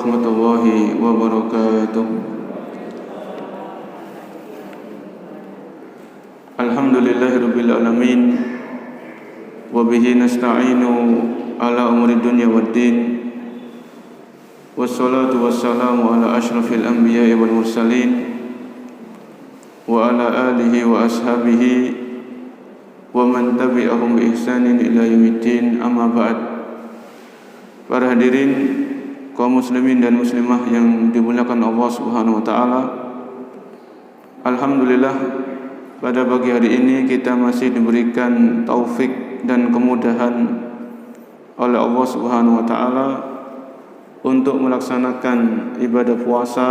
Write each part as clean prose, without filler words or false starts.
warahmatullahi wabarakatuh. Alhamdulillahirabbil alamin. Wa bihi nasta'inu ala umuri dunya waddin. Wassalatu wassalamu ala asyrafil anbiya'i wal mursalin wa ala alihi wa ashabihi wa man tabi'ahum bi ihsanin ila yaumiddin. Amma ba'd. Para hadirin kaum muslimin dan muslimah yang dimuliakan Allah Subhanahu wa taala. Alhamdulillah, pada pagi hari ini kita masih diberikan taufik dan kemudahan oleh Allah Subhanahu wa taala untuk melaksanakan ibadah puasa,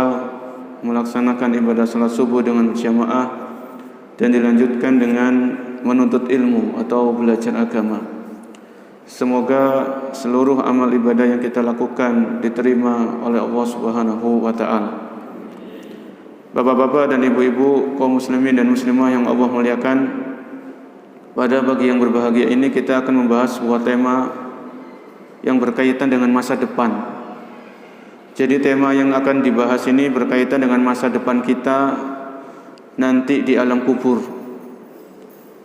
melaksanakan ibadah salat subuh dengan berjamaah, dan dilanjutkan dengan menuntut ilmu atau belajar agama. Semoga seluruh amal ibadah yang kita lakukan diterima oleh Allah Subhanahu wa taala. Bapak-bapak dan ibu-ibu kaum muslimin dan muslimah yang Allah muliakan, pada pagi yang berbahagia ini kita akan membahas sebuah tema yang berkaitan dengan masa depan. Jadi tema yang akan dibahas ini berkaitan dengan masa depan kita nanti di alam kubur.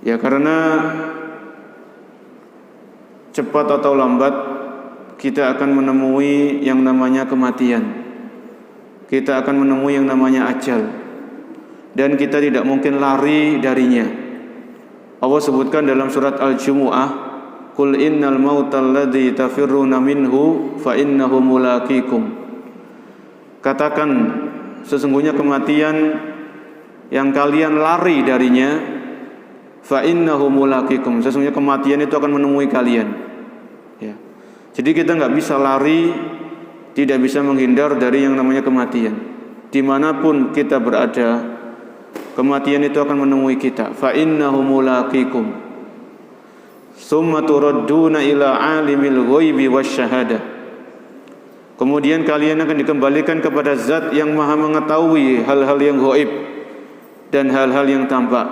Ya, karena cepat atau lambat kita akan menemui yang namanya kematian. Kita akan menemui yang namanya ajal, dan kita tidak mungkin lari darinya. Allah sebutkan dalam surat Al-Jumu'ah, "Qul innal mautal ladzi tafirruna minhu fa innahu mulaqikum." Katakan, sesungguhnya kematian yang kalian lari darinya, fa innahu mulaqikum, sesungguhnya kematian itu akan menemui kalian. Ya. Jadi kita nggak bisa lari, tidak bisa menghindar dari yang namanya kematian. Dimanapun kita berada, kematian itu akan menemui kita. Fa innahu mulaqikum. Summa turadduna ila alimil ghaibi wasyahadah. Kemudian kalian akan dikembalikan kepada zat yang maha mengetahui hal-hal yang ghaib dan hal-hal yang tampak.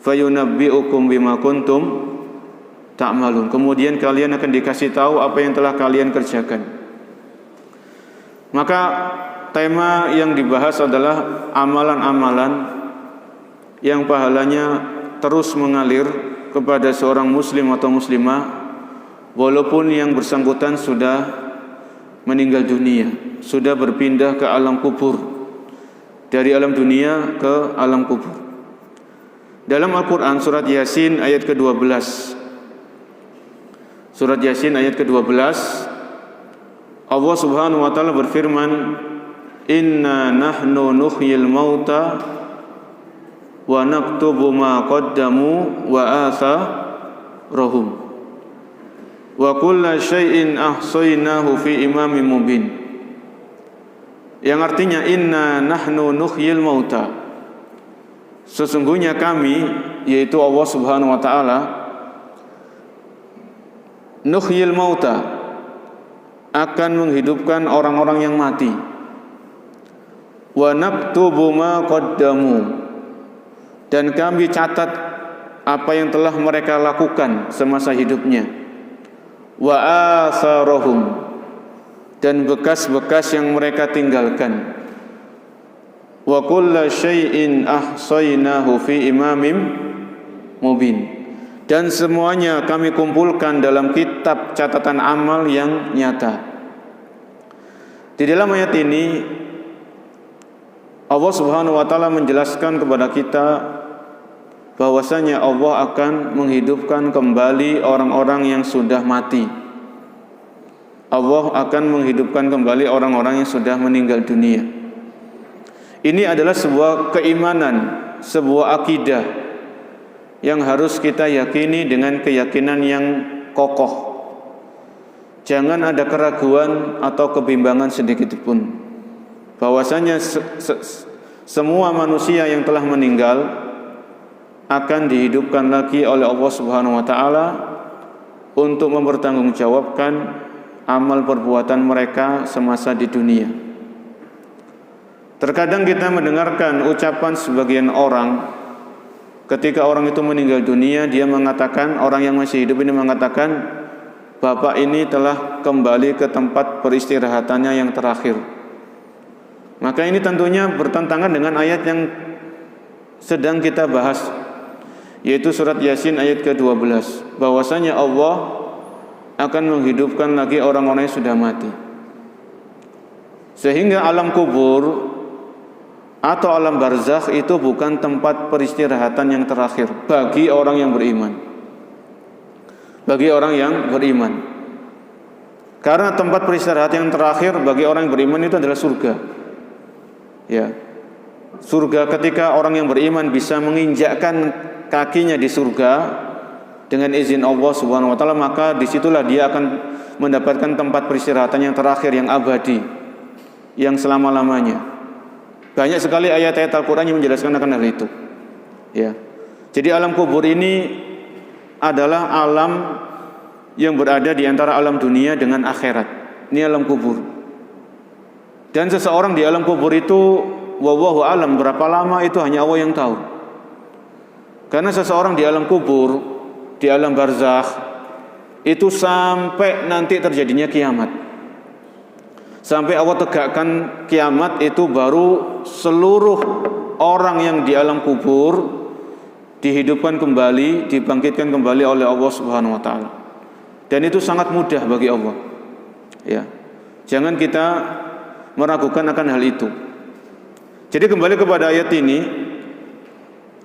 Fayunabbi'ukum bima kuntum ta'malun. Kemudian kalian akan dikasih tahu apa yang telah kalian kerjakan. Maka tema yang dibahas adalah amalan-amalan yang pahalanya terus mengalir kepada seorang muslim atau muslimah walaupun yang bersangkutan sudah meninggal dunia, sudah berpindah ke alam kubur, dari alam dunia ke alam kubur. Dalam Al-Quran surat Yasin ayat ke-12, surat Yasin ayat ke-12, Allah Subhanahu wa taala berfirman, "Inna nahnu nuhyil mauta wa naktubu ma qaddamu wa atharahum wa kulla syai'in ahsaynahu fi imamin mubin." Yang artinya, inna nahnu nuhyil mauta, sesungguhnya kami, yaitu Allah Subhanahu wa taala, nuhyil mauta, akan menghidupkan orang-orang yang mati, wa naktubu ma qaddamu, dan kami catat apa yang telah mereka lakukan semasa hidupnya, wa atharahum, dan bekas-bekas yang mereka tinggalkan, wa kulla syai'in ahsaynahu fi imamin mubin, dan semuanya kami kumpulkan dalam kitab catatan amal yang nyata. Di dalam ayat ini Allah Subhanahu wa taala menjelaskan kepada kita bahwasanya Allah akan menghidupkan kembali orang-orang yang sudah mati. Allah akan menghidupkan kembali orang-orang yang sudah meninggal dunia. Ini adalah sebuah keimanan, sebuah akidah yang harus kita yakini dengan keyakinan yang kokoh. Jangan ada keraguan atau kebimbangan sedikit pun bahwasanya semua manusia yang telah meninggal akan dihidupkan lagi oleh Allah Subhanahu wa taala untuk mempertanggungjawabkan amal perbuatan mereka semasa di dunia. Terkadang kita mendengarkan ucapan sebagian orang ketika orang itu meninggal dunia, dia mengatakan, orang yang masih hidup ini mengatakan, bapak ini telah kembali ke tempat peristirahatannya yang terakhir. Maka ini tentunya bertentangan dengan ayat yang sedang kita bahas, yaitu surat Yasin ayat ke-12, bahwasanya Allah akan menghidupkan lagi orang-orang yang sudah mati. Sehingga alam kubur atau alam barzakh itu bukan tempat peristirahatan yang terakhir bagi orang yang beriman. Bagi orang yang beriman. Karena tempat peristirahatan yang terakhir bagi orang yang beriman itu adalah surga. Ya. Surga, ketika orang yang beriman bisa menginjakkan kakinya di surga dengan izin Allah Subhanahu wa taala, maka disitulah dia akan mendapatkan tempat peristirahatan yang terakhir, yang abadi, yang selama-lamanya. Banyak sekali ayat-ayat Al-Qur'an yang menjelaskan akan hal itu. Ya. Jadi alam kubur ini adalah alam yang berada di antara alam dunia dengan akhirat. Ini alam kubur. Dan seseorang di alam kubur itu wallahu alam berapa lama itu hanya Allah yang tahu. Karena seseorang di alam kubur, di alam barzakh itu sampai nanti terjadinya kiamat. Sampai Allah tegakkan kiamat itu baru seluruh orang yang di alam kubur dihidupkan kembali, dibangkitkan kembali oleh Allah Subhanahu wa taala. Dan itu sangat mudah bagi Allah. Ya. Jangan kita meragukan akan hal itu. Jadi kembali kepada ayat ini,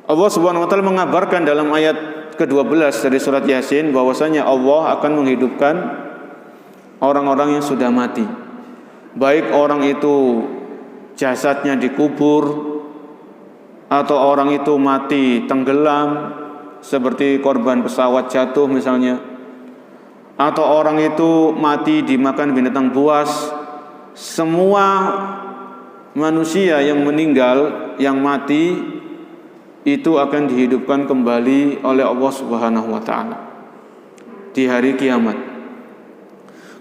Allah Subhanahu wa taala mengabarkan dalam ayat ke-12 dari surat Yasin bahwasanya Allah akan menghidupkan orang-orang yang sudah mati. Baik orang itu jasadnya dikubur, atau orang itu mati tenggelam seperti korban pesawat jatuh misalnya, atau orang itu mati dimakan binatang buas. Semua manusia yang meninggal, yang mati itu akan dihidupkan kembali oleh Allah Subhanahu wa taala di hari kiamat.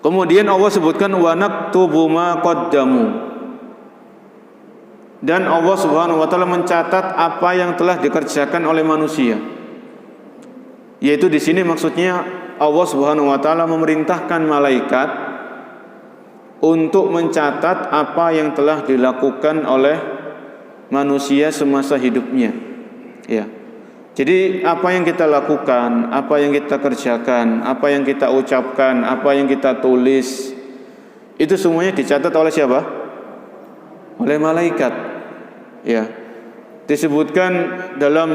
Kemudian Allah sebutkan wa naktubu ma qaddamu, dan Allah Subhanahu wa taala mencatat apa yang telah dikerjakan oleh manusia. Yaitu di sini maksudnya Allah Subhanahu wa taala memerintahkan malaikat untuk mencatat apa yang telah dilakukan oleh manusia semasa hidupnya. Ya. Jadi apa yang kita lakukan, apa yang kita kerjakan, apa yang kita ucapkan, apa yang kita tulis, itu semuanya dicatat oleh siapa? Oleh malaikat. Ya. Disebutkan dalam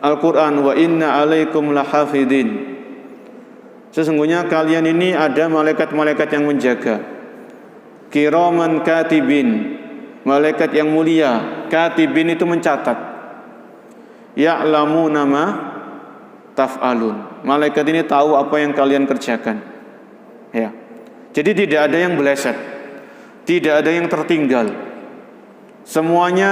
Al-Qur'an, wa inna 'alaikum lahafidin. Sesungguhnya kalian ini ada malaikat-malaikat yang menjaga. Kiraman katibin, malaikat yang mulia. Katibin itu mencatat. Ya'lamuna ma taf'alun. Malaikat ini tahu apa yang kalian kerjakan. Ya. Jadi tidak ada yang meleset, tidak ada yang tertinggal. Semuanya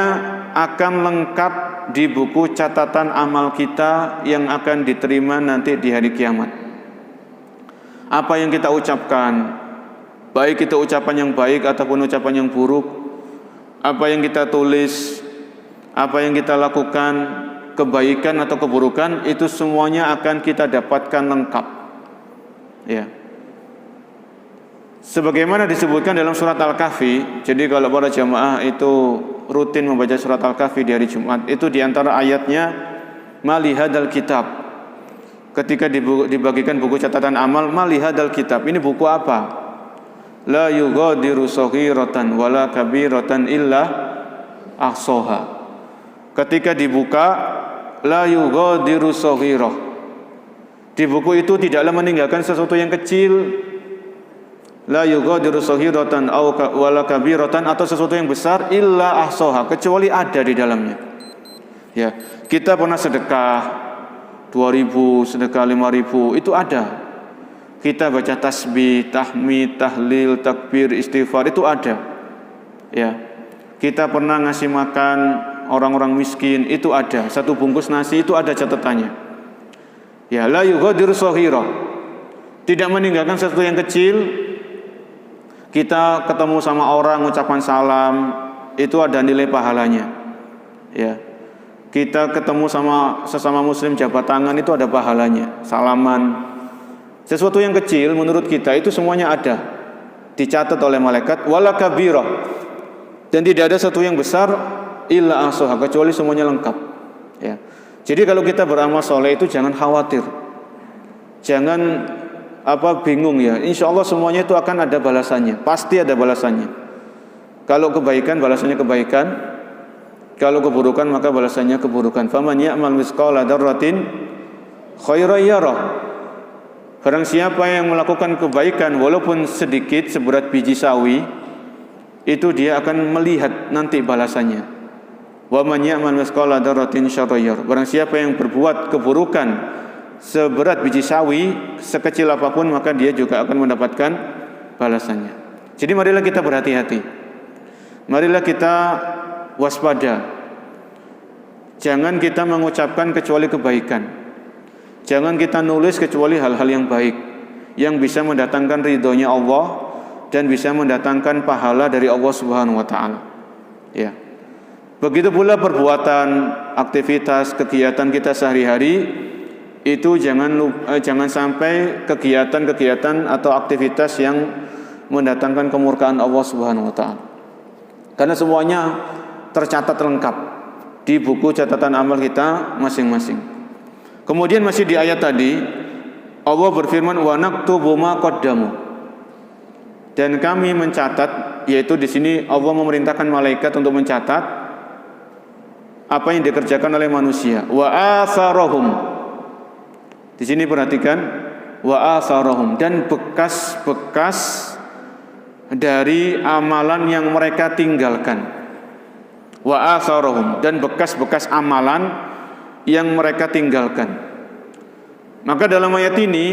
akan lengkap di buku catatan amal kita yang akan diterima nanti di hari kiamat. Apa yang kita ucapkan, baik itu ucapan yang baik ataupun ucapan yang buruk, apa yang kita tulis, apa yang kita lakukan, kebaikan atau keburukan, itu semuanya akan kita dapatkan lengkap. Ya. Sebagaimana disebutkan dalam surat Al-Kahfi. Jadi kalau para jamaah itu rutin membaca surat Al-Kahfi di hari Jumat, itu diantara ayatnya malihadal kitab. Ketika dibagikan buku catatan amal, malihadal kitab, ini buku apa? La yughadiru saghiratan wala kabiratan illa ahsaha. Ketika dibuka, la yughadiru saghirah, di buku itu tidaklah meninggalkan sesuatu yang kecil. La yughadiru saghiratan aw wala kabiratan, atau sesuatu yang besar, illa ahsaha, kecuali ada di dalamnya. Ya, kita pernah sedekah 2.000, sedekah 5.000, itu ada. Kita baca tasbih, tahmid, tahlil, takbir, istighfar, itu ada. Ya. Kita pernah ngasih makan orang-orang miskin, itu ada. Satu bungkus nasi itu ada catatannya. Ya, la yughadiru saghirah, tidak meninggalkan sesuatu yang kecil. Kita ketemu sama orang, ucapan salam, itu ada nilai pahalanya. Ya. Kita ketemu sama sesama muslim, jabat tangan, itu ada pahalanya. Salaman, Sesuatu yang kecil menurut kita itu semuanya ada, dicatat oleh malaikat, wala kabirah, dan tidak ada sesuatu yang besar illa ahsaha, kecuali semuanya lengkap. Ya. Jadi kalau kita beramal soleh itu jangan khawatir, jangan bingung ya. Insya Allah semuanya itu akan ada balasannya, pasti ada balasannya. Kalau kebaikan balasannya kebaikan, kalau keburukan maka balasannya keburukan. Faman ya'mal mithqala dzarratin khairan yarah. Barang siapa yang melakukan kebaikan walaupun sedikit seberat biji sawi, itu dia akan melihat nanti balasannya. Wa man ya'mal mithqala dzarratin syarran yarah. Barang siapa yang berbuat keburukan seberat biji sawi, sekecil apapun, maka dia juga akan mendapatkan balasannya. Jadi marilah kita berhati-hati, marilah kita waspada. Jangan kita mengucapkan kecuali kebaikan, jangan kita nulis kecuali hal-hal yang baik, yang bisa mendatangkan ridhonya Allah dan bisa mendatangkan pahala dari Allah Subhanahu wa taala. Ya. Begitu pula perbuatan, aktivitas, kegiatan kita sehari-hari itu jangan sampai kegiatan-kegiatan atau aktivitas yang mendatangkan kemurkaan Allah Subhanahu wa taala. Karena semuanya tercatat lengkap di buku catatan amal kita masing-masing. Kemudian masih di ayat tadi Allah berfirman wa naktubu ma qaddamu, dan kami mencatat, yaitu di sini Allah memerintahkan malaikat untuk mencatat apa yang dikerjakan oleh manusia. Wa atharahum, di sini perhatikan, wa atharahum, dan bekas-bekas dari amalan yang mereka tinggalkan. Wa atharahum, dan bekas-bekas amalan yang mereka tinggalkan. Maka dalam ayat ini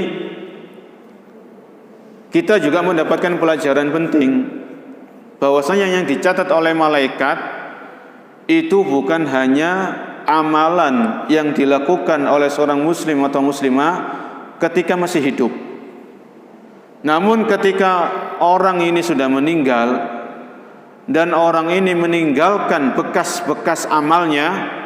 kita juga mendapatkan pelajaran penting, bahwasanya yang dicatat oleh malaikat itu bukan hanya amalan yang dilakukan oleh seorang muslim atau muslimah ketika masih hidup. Namun ketika orang ini sudah meninggal dan orang ini meninggalkan bekas-bekas amalnya,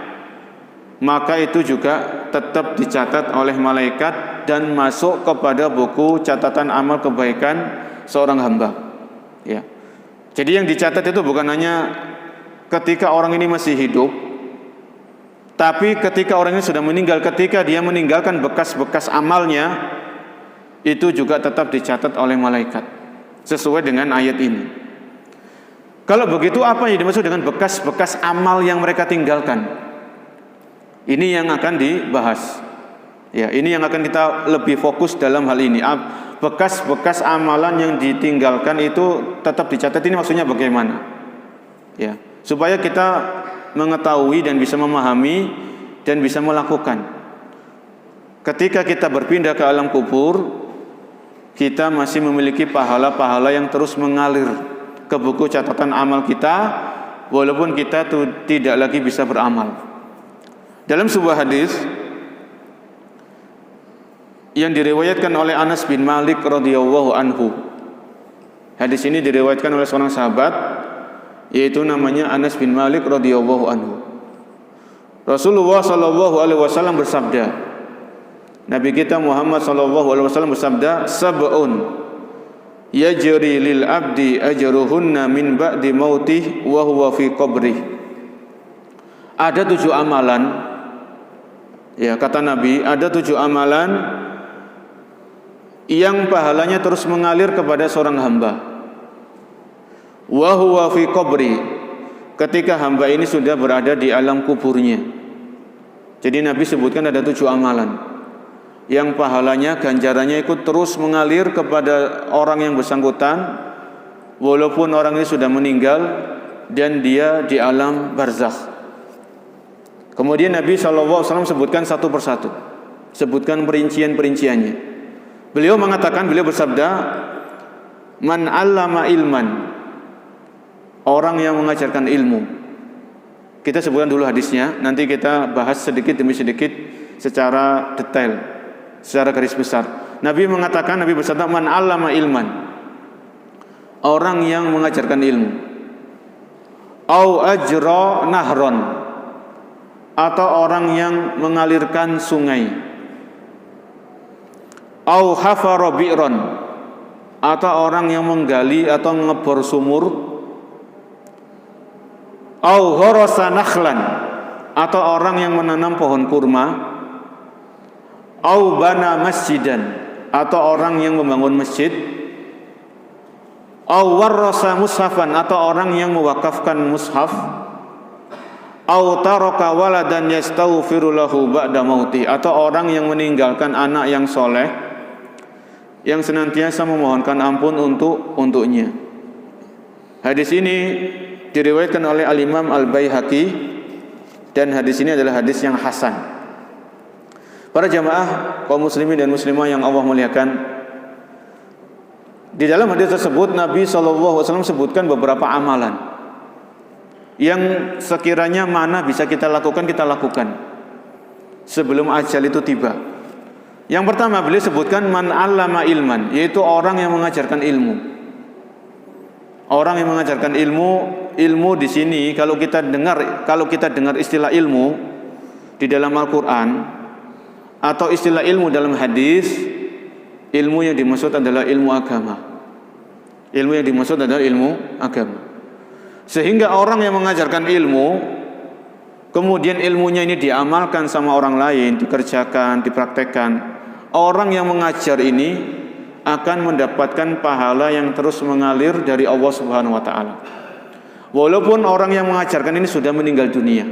maka itu juga tetap dicatat oleh malaikat dan masuk kepada buku catatan amal kebaikan seorang hamba. Ya. Jadi yang dicatat itu bukan hanya ketika orang ini masih hidup, tapi ketika orang ini sudah meninggal, ketika dia meninggalkan bekas-bekas amalnya, itu juga tetap dicatat oleh malaikat sesuai dengan ayat ini. Kalau begitu, apa yang dimaksud dengan bekas-bekas amal yang mereka tinggalkan? Ini yang akan dibahas. Ya, ini yang akan kita lebih fokus dalam hal ini. Bekas-bekas amalan yang ditinggalkan itu tetap dicatat. Ini maksudnya bagaimana? Ya, supaya kita mengetahui dan bisa memahami dan bisa melakukan. Ketika kita berpindah ke alam kubur, kita masih memiliki pahala-pahala yang terus mengalir ke buku catatan amal kita, walaupun kita tidak lagi bisa beramal. Dalam sebuah hadis yang diriwayatkan oleh Anas bin Malik radhiyallahu anhu, hadis ini diriwayatkan oleh seorang sahabat, yaitu namanya Anas bin Malik radhiyallahu anhu. Rasulullah sallallahu alaihi wasallam bersabda, Nabi kita Muhammad sallallahu alaihi wasallam bersabda, sab'un yajri lil abdi ajruhunna min ba'di mautih wa huwa fi qabrih. Ada 7 amalan, ya kata Nabi, ada 7 amalan yang pahalanya terus mengalir kepada seorang hamba. Wa huwa fi qabri, ketika hamba ini sudah berada di alam kuburnya. Jadi Nabi sebutkan ada 7 amalan yang pahalanya, ganjarannya ikut terus mengalir kepada orang yang bersangkutan, walaupun orang ini sudah meninggal dan dia di alam barzakh. Kemudian Nabi SAW sebutkan satu persatu, sebutkan perincian-perinciannya. Beliau bersabda, man 'allama ilman, orang yang mengajarkan ilmu. Kita sebutkan dulu hadisnya, nanti kita bahas sedikit demi sedikit secara detail, secara garis besar. Nabi bersabda, man 'allama ilman, orang yang mengajarkan ilmu. Au ajra nahron, atau orang yang mengalirkan sungai. au hafara bi'ran, atau orang yang menggali atau ngebor sumur, au gharasa nakhlan, atau orang yang menanam pohon kurma, au bana masjidan, atau orang yang membangun masjid, au warrasa mushafan, atau orang yang mewakafkan mushaf, au taraka waladan yastaghfiru lahu ba'da mauti, atau orang yang meninggalkan anak yang soleh yang senantiasa memohonkan ampun untuknya. Hadis ini diriwayatkan oleh Al-Imam Al-Baihaqi, dan hadis ini adalah hadis yang hasan. Para jamaah kaum muslimin dan muslimah yang Allah muliakan, di dalam hadis tersebut Nabi SAW sebutkan beberapa amalan yang sekiranya mana bisa kita lakukan sebelum ajal itu tiba. Yang pertama beliau sebutkan man 'allama ilman, yaitu orang yang mengajarkan ilmu. Orang yang mengajarkan ilmu di sini kalau kita dengar istilah ilmu di dalam Al-Qur'an atau istilah ilmu dalam hadis, ilmu yang dimaksud adalah ilmu agama. Ilmu yang dimaksud adalah ilmu agama. Sehingga orang yang mengajarkan ilmu, kemudian ilmunya ini diamalkan sama orang lain, dikerjakan, dipraktekkan, orang yang mengajar ini akan mendapatkan pahala yang terus mengalir dari Allah Subhanahu wa taala. Walaupun orang yang mengajarkan ini sudah meninggal dunia.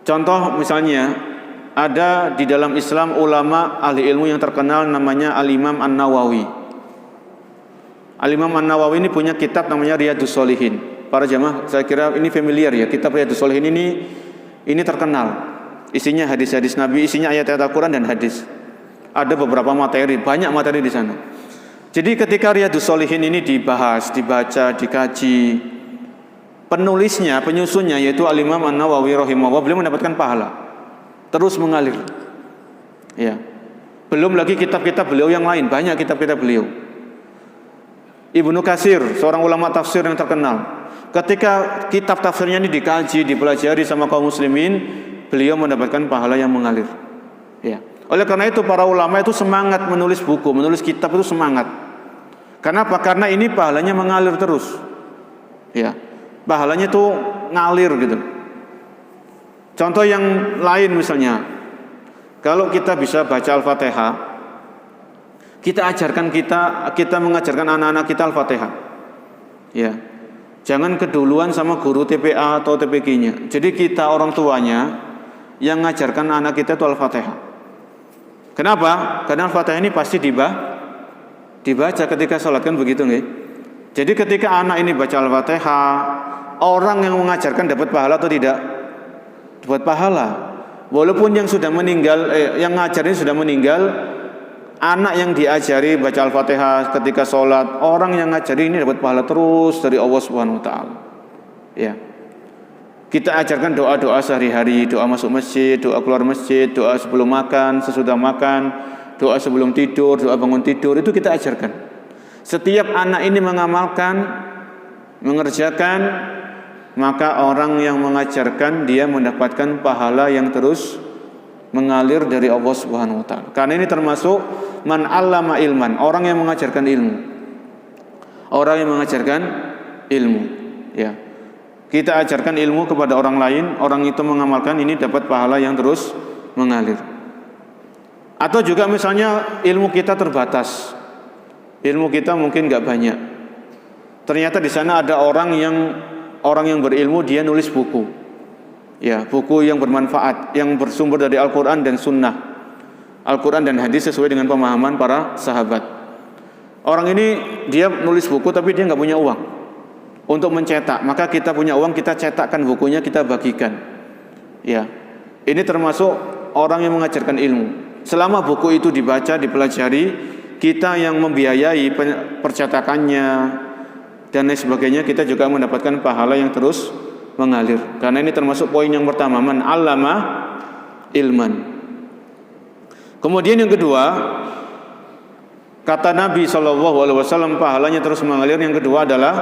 Contoh misalnya, ada di dalam Islam ulama ahli ilmu yang terkenal namanya Al-Imam An-Nawawi. Al-Imam An-Nawawi ini punya kitab namanya Riyadhus Shalihin. Para jamaah, saya kira ini familiar ya, kitab Riyadhus Shalihin ini terkenal. Isinya hadis-hadis Nabi, isinya ayat-ayat Al-Quran dan hadis. Ada beberapa materi, banyak materi di sana. Jadi ketika Riyadhus Shalihin ini dibahas, dibaca, dikaji, penulisnya, penyusunnya yaitu Al-Imam An-Nawawi rahimahullah, beliau mendapatkan pahala terus mengalir. Ya. Belum lagi kitab-kitab beliau yang lain, banyak kitab-kitab beliau. Ibnu Katsir, seorang ulama tafsir yang terkenal, ketika kitab tafsirnya ini dikaji, dipelajari sama kaum muslimin, beliau mendapatkan pahala yang mengalir. Ya. Oleh karena itu para ulama itu semangat menulis buku, menulis kitab itu semangat. Kenapa? Karena ini pahalanya mengalir terus. Ya. Pahalanya itu ngalir gitu. Contoh yang lain misalnya, kalau kita bisa baca Al-Fatihah, kita mengajarkan anak-anak kita Al-Fatihah. Ya. Jangan keduluan sama guru TPA atau TPG-nya. Jadi kita orang tuanya yang mengajarkan anak kita itu Al-Fatihah. Kenapa? Karena Al-Fatihah ini pasti dibaca ketika sholat, kan begitu nggih? Jadi ketika anak ini baca Al-Fatihah, orang yang mengajarkan dapat pahala atau tidak? Dapat pahala. Walaupun yang sudah meninggal, yang ngajarin sudah meninggal, anak yang diajari baca Al-Fatihah ketika sholat, orang yang ngajari ini dapat pahala terus dari Allah Subhanahu wa taala. Ya. Kita ajarkan doa-doa sehari-hari, doa masuk masjid, doa keluar masjid, doa sebelum makan, sesudah makan, doa sebelum tidur, doa bangun tidur, itu kita ajarkan. Setiap anak ini mengamalkan, mengerjakan, maka orang yang mengajarkan dia mendapatkan pahala yang terus mengalir dari Allah Subhanahu wa taala. Karena ini termasuk man 'allama ilman, orang yang mengajarkan ilmu. Orang yang mengajarkan ilmu, ya. Kita ajarkan ilmu kepada orang lain, orang itu mengamalkan, ini dapat pahala yang terus mengalir. Atau juga misalnya ilmu kita terbatas, ilmu kita mungkin nggak banyak. Ternyata di sana ada orang yang berilmu, dia nulis buku, ya, buku yang bermanfaat, yang bersumber dari Al-Quran dan Sunnah, Al-Quran dan hadis sesuai dengan pemahaman para sahabat. Orang ini dia nulis buku tapi dia nggak punya uang untuk mencetak, maka kita punya uang, kita cetakkan bukunya, kita bagikan. Ya, ini termasuk orang yang mengajarkan ilmu. Selama buku itu dibaca, dipelajari, kita yang membiayai percetakannya dan lain sebagainya, kita juga mendapatkan pahala yang terus mengalir. Karena ini termasuk poin yang pertama, man 'allama ilman. Kemudian yang kedua, kata Nabi SAW, pahalanya terus mengalir. Yang kedua adalah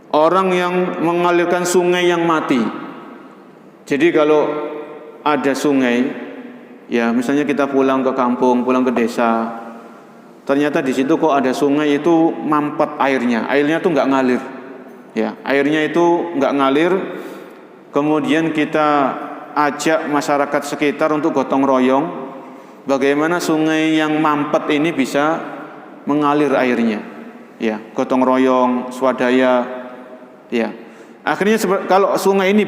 orang yang mengalirkan sungai yang mati. Jadi kalau ada sungai Ya, misalnya kita pulang ke kampung, pulang ke desa, ternyata di situ kok ada sungai itu mampet airnya tuh nggak ngalir. Ya, airnya itu nggak ngalir. Kemudian kita ajak masyarakat sekitar untuk gotong royong, bagaimana sungai yang mampet ini bisa mengalir airnya. Ya, gotong royong, swadaya. Ya, akhirnya kalau sungai ini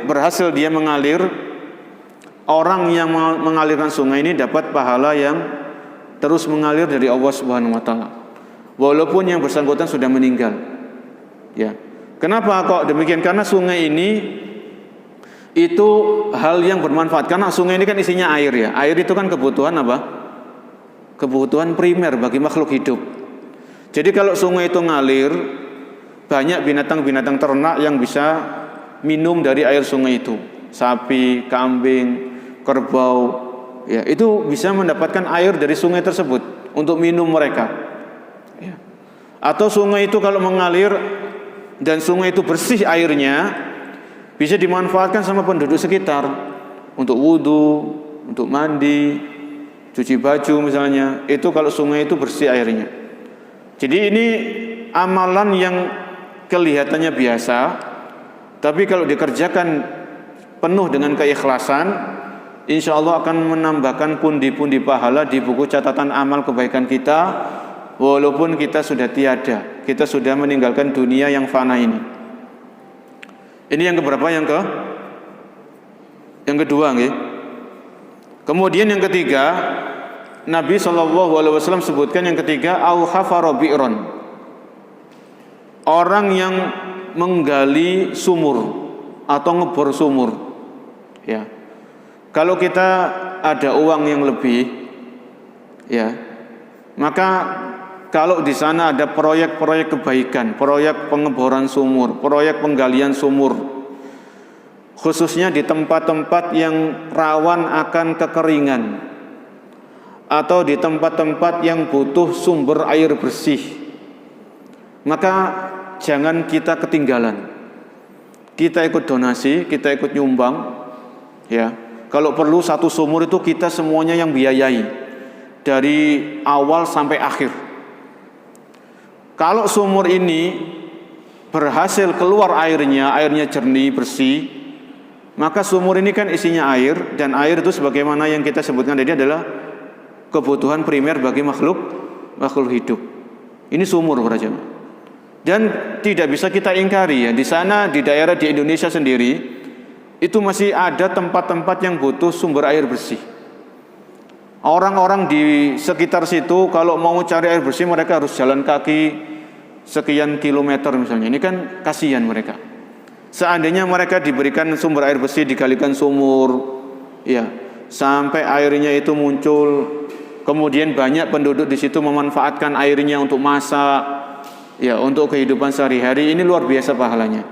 berhasil dia mengalir, orang yang mengalirkan sungai ini dapat pahala yang terus mengalir dari Allah Subhanahu wa taala. Walaupun yang bersangkutan sudah meninggal. Ya. Kenapa kok demikian? Karena sungai ini itu hal yang bermanfaat. Karena sungai ini kan isinya air ya. Air itu kan kebutuhan apa? Kebutuhan primer bagi makhluk hidup. Jadi kalau sungai itu ngalir, banyak binatang-binatang ternak yang bisa minum dari air sungai itu. Sapi, kambing, kerbau, ya, itu bisa mendapatkan air dari sungai tersebut untuk minum mereka. Ya. Atau sungai itu kalau mengalir dan sungai itu bersih airnya, bisa dimanfaatkan sama penduduk sekitar untuk wudhu, untuk mandi, cuci baju misalnya. Itu kalau sungai itu bersih airnya. Jadi ini amalan yang kelihatannya biasa, tapi kalau dikerjakan penuh dengan keikhlasan, insya Allah akan menambahkan pundi-pundi pahala di buku catatan amal kebaikan kita, walaupun kita sudah tiada, kita sudah meninggalkan dunia yang fana ini. Ini yang keberapa? Yang kedua, nggih. Kemudian yang ketiga, Nabi SAW sebutkan yang ketiga, au khafara bi'ron, orang yang menggali sumur atau ngebor sumur. Ya. Kalau kita ada uang yang lebih, ya, maka kalau di sana ada proyek-proyek kebaikan, proyek pengeboran sumur, proyek penggalian sumur, khususnya di tempat-tempat yang rawan akan kekeringan atau di tempat-tempat yang butuh sumber air bersih, maka jangan kita ketinggalan. Kita ikut donasi, kita ikut nyumbang, ya. Kalau perlu satu sumur itu kita semuanya yang biayai dari awal sampai akhir. Kalau sumur ini berhasil keluar airnya jernih, bersih, maka sumur ini kan isinya air, dan air itu sebagaimana yang kita sebutkan tadi adalah kebutuhan primer bagi makhluk hidup. Ini sumur para jemaah. Dan tidak bisa kita ingkari ya, di sana di daerah di Indonesia sendiri itu masih ada tempat-tempat yang butuh sumber air bersih. Orang-orang di sekitar situ kalau mau cari air bersih mereka harus jalan kaki sekian kilometer misalnya. Ini kan kasihan mereka. Seandainya mereka diberikan sumber air bersih, digalikan sumur, ya, sampai airnya itu muncul, kemudian banyak penduduk di situ memanfaatkan airnya untuk masak, ya, untuk kehidupan sehari-hari, ini luar biasa pahalanya.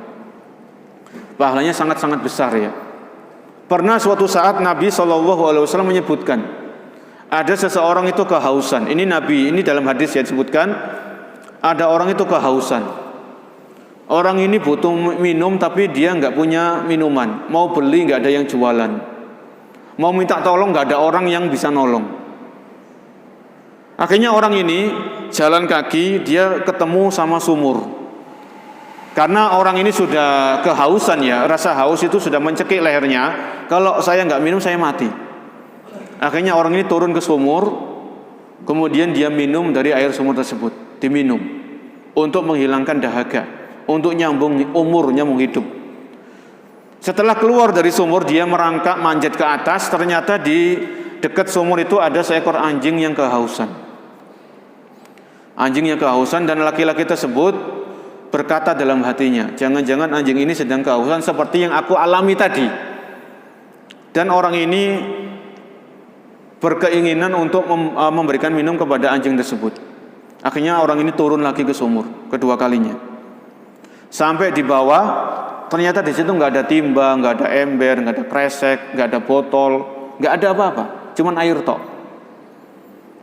Pahalanya sangat-sangat besar ya. Pernah suatu saat Nabi SAW menyebutkan ada seseorang itu kehausan. Ini Nabi, ini dalam hadis ya disebutkan ada orang itu kehausan. Orang ini butuh minum tapi dia nggak punya minuman. Mau beli nggak ada yang jualan. Mau minta tolong nggak ada orang yang bisa nolong. Akhirnya orang ini jalan kaki, dia ketemu sama sumur. Karena orang ini sudah kehausan ya, rasa haus itu sudah mencekik lehernya. Kalau saya nggak minum saya mati. Akhirnya orang ini turun ke sumur, kemudian dia minum dari air sumur tersebut, diminum untuk menghilangkan dahaga, untuk nyambung umur, nyambung hidup. Setelah keluar dari sumur, dia merangkak manjat ke atas. Ternyata di dekat sumur itu ada seekor anjing yang kehausan. Anjing yang kehausan, dan laki-laki tersebut berkata dalam hatinya, jangan-jangan anjing ini sedang kehausan seperti yang aku alami tadi. Dan orang ini berkeinginan untuk memberikan minum kepada anjing tersebut. Akhirnya orang ini turun lagi ke sumur kedua kalinya. Sampai di bawah, ternyata di situ nggak ada timba, nggak ada ember, nggak ada kresek, nggak ada botol, nggak ada apa-apa, cuman air tok.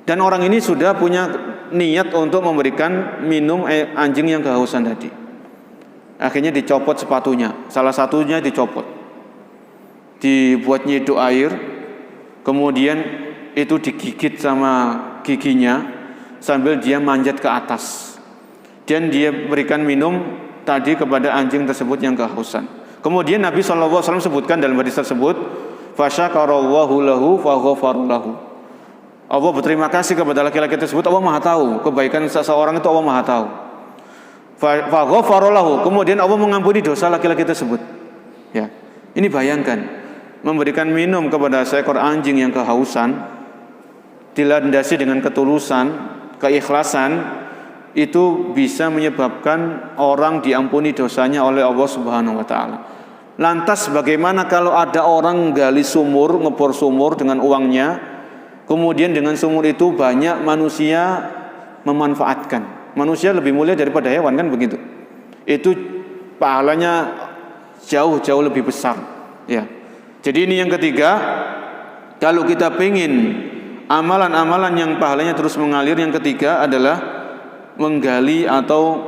Dan orang ini sudah punya niat untuk memberikan minum anjing yang kehausan tadi. Akhirnya dicopot sepatunya, salah satunya dicopot, dibuat nyeduk air, kemudian itu digigit sama giginya sambil dia manjat ke atas, dan dia berikan minum tadi kepada anjing tersebut yang kehausan. Kemudian Nabi SAW sebutkan dalam hadis tersebut, fasyakarallahu lahu faghafara lahu. Allah berterima kasih kepada laki-laki tersebut. Allah Maha tahu kebaikan seseorang itu, Allah Maha tahu. Faghafara lahu, kemudian Allah mengampuni dosa laki-laki tersebut. Ya, ini bayangkan, memberikan minum kepada seekor anjing yang kehausan, dilandasi dengan ketulusan, keikhlasan, itu bisa menyebabkan orang diampuni dosanya oleh Allah Subhanahu wa taala. Lantas bagaimana kalau ada orang gali sumur, ngebor sumur dengan uangnya, kemudian dengan sumur itu banyak manusia memanfaatkan. Manusia lebih mulia daripada hewan, kan begitu. Itu pahalanya jauh-jauh lebih besar, ya. Jadi ini yang ketiga, kalau kita ingin amalan-amalan yang pahalanya terus mengalir, yang ketiga adalah menggali atau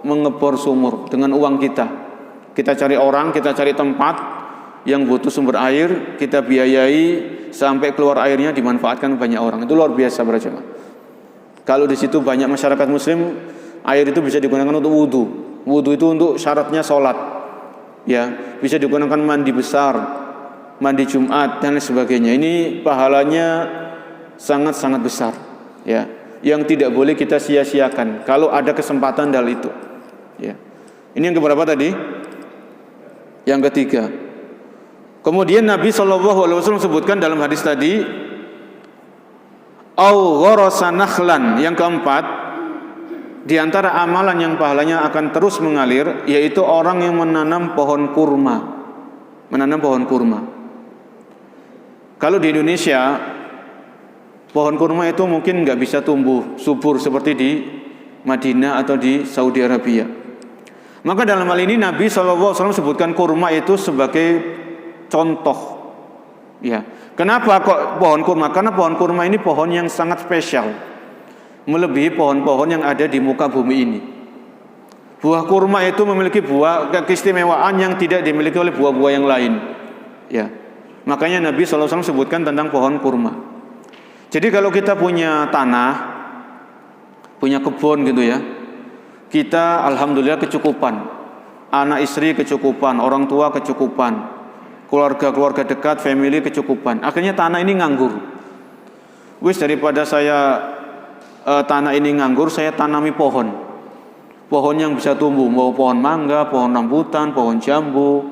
mengebor sumur dengan uang kita. Kita cari orang, kita cari tempat yang butuh sumber air, kita biayai sampai keluar airnya, dimanfaatkan banyak orang. Itu luar biasa para jemaah. Kalau di situ banyak masyarakat muslim, air itu bisa digunakan untuk wudu. Wudu itu untuk syaratnya sholat, ya, bisa digunakan mandi besar, mandi Jumat dan lain sebagainya. Ini pahalanya sangat-sangat besar, ya, yang tidak boleh kita sia-siakan kalau ada kesempatan dalam itu, ya. Ini yang keberapa tadi? Yang ketiga. Kemudian Nabi SAW sebutkan dalam hadis tadi, au gharasa nakhlan, yang keempat, di antara amalan yang pahalanya akan terus mengalir, yaitu orang yang menanam pohon kurma. Menanam pohon kurma. Kalau di Indonesia, pohon kurma itu mungkin nggak bisa tumbuh subur seperti di Madinah atau di Saudi Arabia. Maka dalam hal ini Nabi SAW sebutkan kurma itu sebagai contoh. Ya, kenapa kok pohon kurma? Karena pohon kurma ini pohon yang sangat spesial, melebihi pohon-pohon yang ada di muka bumi ini. Buah kurma itu memiliki buah keistimewaan yang tidak dimiliki oleh buah-buah yang lain. Ya, makanya Nabi SAW sebutkan tentang pohon kurma. Jadi kalau kita punya tanah, punya kebun gitu ya, kita alhamdulillah kecukupan, anak istri kecukupan, orang tua kecukupan, keluarga-keluarga dekat, family kecukupan. Akhirnya tanah ini nganggur. Wis, daripada saya tanah ini nganggur, saya tanami pohon. Pohon yang bisa tumbuh, mau pohon mangga, pohon rambutan, pohon jambu,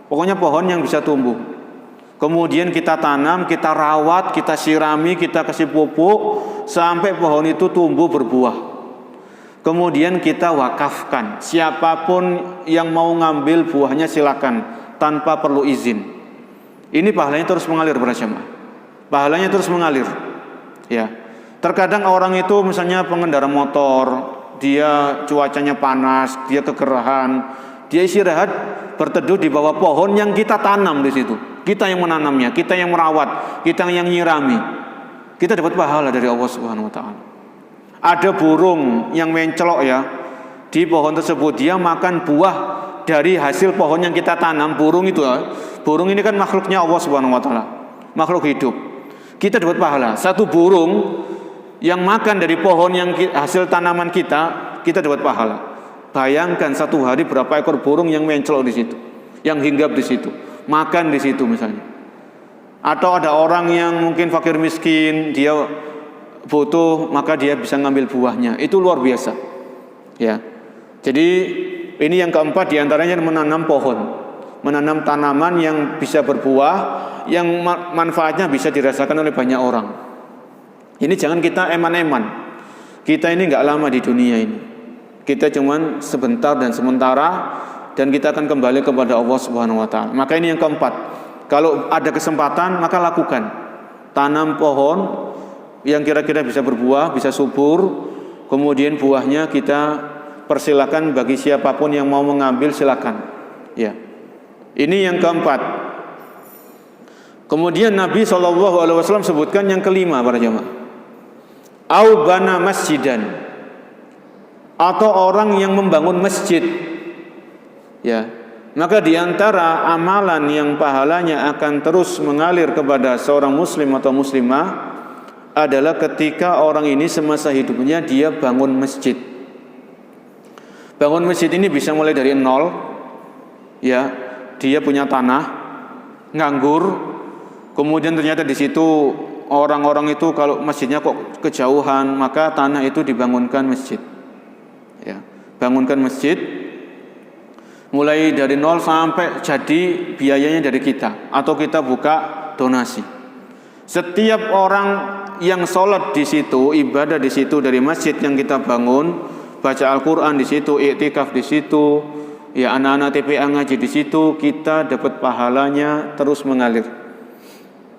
pokoknya pohon yang bisa tumbuh. Kemudian kita tanam, kita rawat, kita sirami, kita kasih pupuk sampai pohon itu tumbuh berbuah. Kemudian kita wakafkan. Siapapun yang mau ngambil buahnya silakan, tanpa perlu izin. Ini pahalanya terus mengalir para jemaah. Pahalanya terus mengalir. Ya. Terkadang orang itu misalnya pengendara motor, dia cuacanya panas, dia kegerahan, dia istirahat berteduh di bawah pohon yang kita tanam di situ. Kita yang menanamnya, kita yang merawat, kita yang nyirami. Kita dapat pahala dari Allah Subhanahu wa taala. Ada burung yang mencelok ya di pohon tersebut, dia makan buah dari hasil pohon yang kita tanam. Burung itu, burung ini kan makhluknya Allah Subhanahu wa taala, makhluk hidup. Kita dapat pahala. Satu burung yang makan dari pohon yang hasil tanaman kita dapat pahala. Bayangkan satu hari berapa ekor burung yang mencelok di situ, yang hinggap di situ, makan di situ misalnya. Atau ada orang yang mungkin fakir miskin, dia butuh, maka dia bisa ngambil buahnya. Itu luar biasa. Ya. Jadi ini yang keempat diantaranya menanam pohon, menanam tanaman yang bisa berbuah, yang manfaatnya bisa dirasakan oleh banyak orang. Ini jangan kita eman-eman. Kita ini nggak lama di dunia ini. Kita cuman sebentar dan sementara, dan kita akan kembali kepada Allah Subhanahu wa taala. Maka ini yang keempat. Kalau ada kesempatan maka lakukan. Tanam pohon yang kira-kira bisa berbuah, bisa subur. Kemudian buahnya kita persilakan bagi siapapun yang mau mengambil, silakan. Ya. Ini yang keempat. Kemudian Nabi SAW sebutkan yang kelima para jemaah. Au bana masjidan, atau orang yang membangun masjid. Ya. Maka di antara amalan yang pahalanya akan terus mengalir kepada seorang muslim atau muslimah adalah ketika orang ini semasa hidupnya dia bangun masjid. Bangun masjid ini bisa mulai dari nol, ya, dia punya tanah, nganggur, kemudian ternyata di situ orang-orang itu kalau masjidnya kok kejauhan, maka tanah itu dibangunkan masjid. Ya, bangunkan masjid, mulai dari nol sampai jadi biayanya dari kita, atau kita buka donasi. Setiap orang yang sholat di situ, ibadah di situ dari masjid yang kita bangun, baca Al-Quran di situ, iktikaf di situ, ya anak-anak TPA ngaji di situ, kita dapat pahalanya terus mengalir,